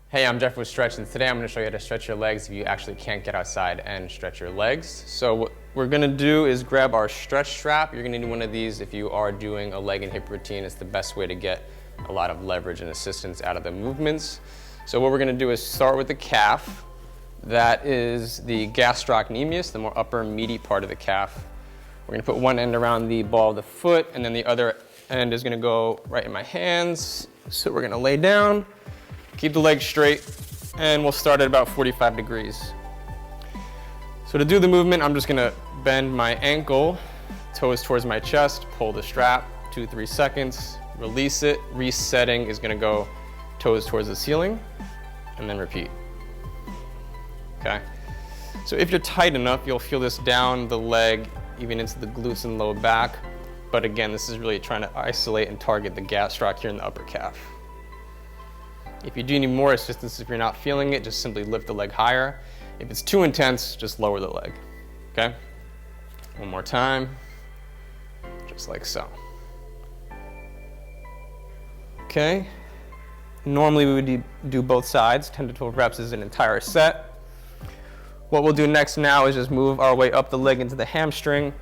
Hey, I'm Jeff with Stretch, and today I'm going to show you how to stretch your legs if you actually can't get outside and stretch your legs. So what we're going to do is grab our stretch strap. You're going to need one of these if you are doing a leg and hip routine. It's the best way to get a lot of leverage and assistance out of the movements. So what we're going to do is start with the calf. That is the gastrocnemius, the more upper meaty part of the calf. We're going to put one end around the ball of the foot, and then the other end is going to go right in my hands. So we're going to lay down. Keep the legs straight, and we'll start at about 45 degrees. So to do the movement, I'm just gonna bend my ankle, toes towards my chest, pull the strap, 2-3 seconds, release it. Resetting is gonna go toes towards the ceiling, and then repeat. Okay? So if you're tight enough, you'll feel this down the leg, even into the glutes and low back. But again, this is really trying to isolate and target the gastroc here in the upper calf. If you do need more assistance, if you're not feeling it, just simply lift the leg higher. If it's too intense, just lower the leg, okay? One more time, just like so. Okay, normally we would do both sides. 10 to 12 reps is an entire set. What we'll do next now is just move our way up the leg into the hamstring.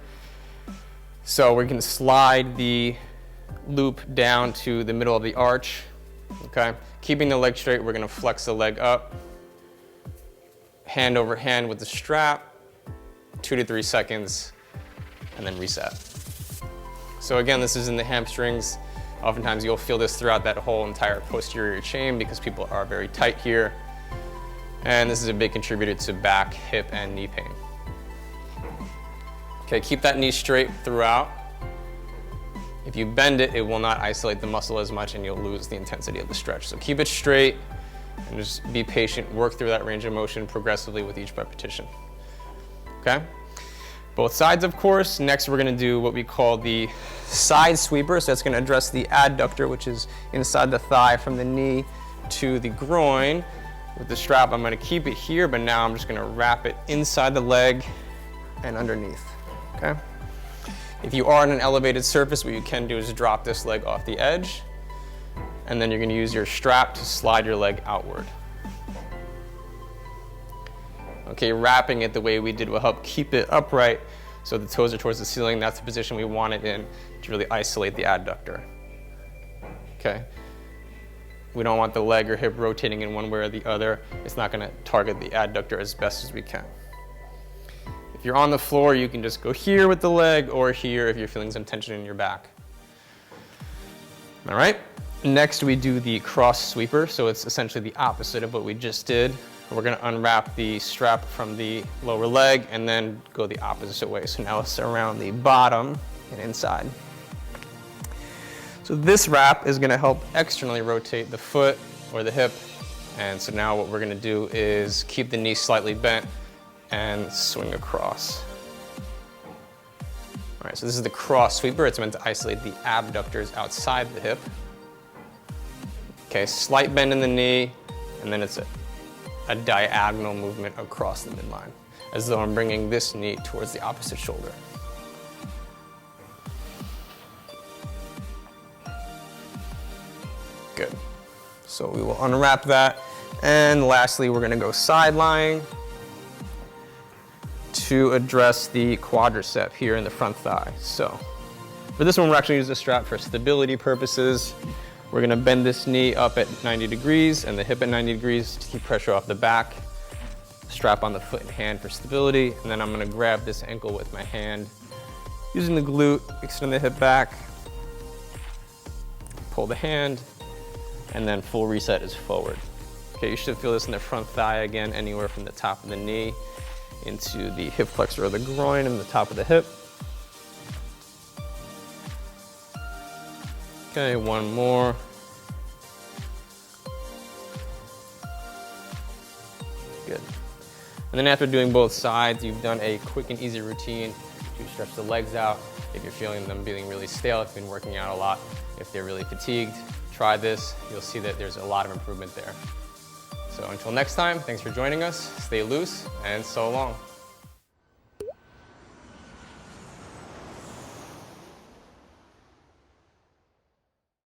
So we can slide the loop down to the middle of the arch. Okay, keeping the leg straight, we're gonna flex the leg up, hand over hand with the strap, 2 to 3 seconds, and then reset. So again, this is in the hamstrings. Oftentimes you'll feel this throughout that whole entire posterior chain because people are very tight here. And this is a big contributor to back, hip, and knee pain. Okay, keep that knee straight throughout. If you bend it, it will not isolate the muscle as much and you'll lose the intensity of the stretch. So keep it straight and just be patient. Work through that range of motion progressively with each repetition. Okay? Both sides, of course. Next, we're gonna do what we call the side sweeper. So that's gonna address the adductor, which is inside the thigh from the knee to the groin. With the strap, I'm gonna keep it here, but now I'm just gonna wrap it inside the leg and underneath, okay? If you are on an elevated surface, what you can do is drop this leg off the edge, and then you're gonna use your strap to slide your leg outward. Okay, wrapping it the way we did will help keep it upright so the toes are towards the ceiling. That's the position we want it in to really isolate the adductor. Okay, we don't want the leg or hip rotating in one way or the other. It's not gonna target the adductor as best as we can. If you're on the floor, you can just go here with the leg or here if you're feeling some tension in your back. All right, next we do the cross sweeper. So it's essentially the opposite of what we just did. We're gonna unwrap the strap from the lower leg and then go the opposite way. So now it's around the bottom and inside. So this wrap is gonna help externally rotate the foot or the hip. And so now what we're gonna do is keep the knee slightly bent and swing across. All right, so this is the cross sweeper. It's meant to isolate the abductors outside the hip. Okay, slight bend in the knee, and then it's a diagonal movement across the midline, as though I'm bringing this knee towards the opposite shoulder. Good. So we will unwrap that. And lastly, we're gonna go side lying to address the quadricep here in the front thigh. So for this one, we're actually using the strap for stability purposes. We're gonna bend this knee up at 90 degrees and the hip at 90 degrees to keep pressure off the back. Strap on the foot and hand for stability. And then I'm gonna grab this ankle with my hand, using the glute, extend the hip back, pull the hand, and then full reset is forward. Okay, you should feel this in the front thigh again, anywhere from the top of the knee into the hip flexor of the groin and the top of the hip. Okay, one more. Good. And then after doing both sides, you've done a quick and easy routine to stretch the legs out. If you're feeling them being really stale, if you've been working out a lot, if they're really fatigued, try this. You'll see that there's a lot of improvement there. So until next time, thanks for joining us. Stay loose and so long.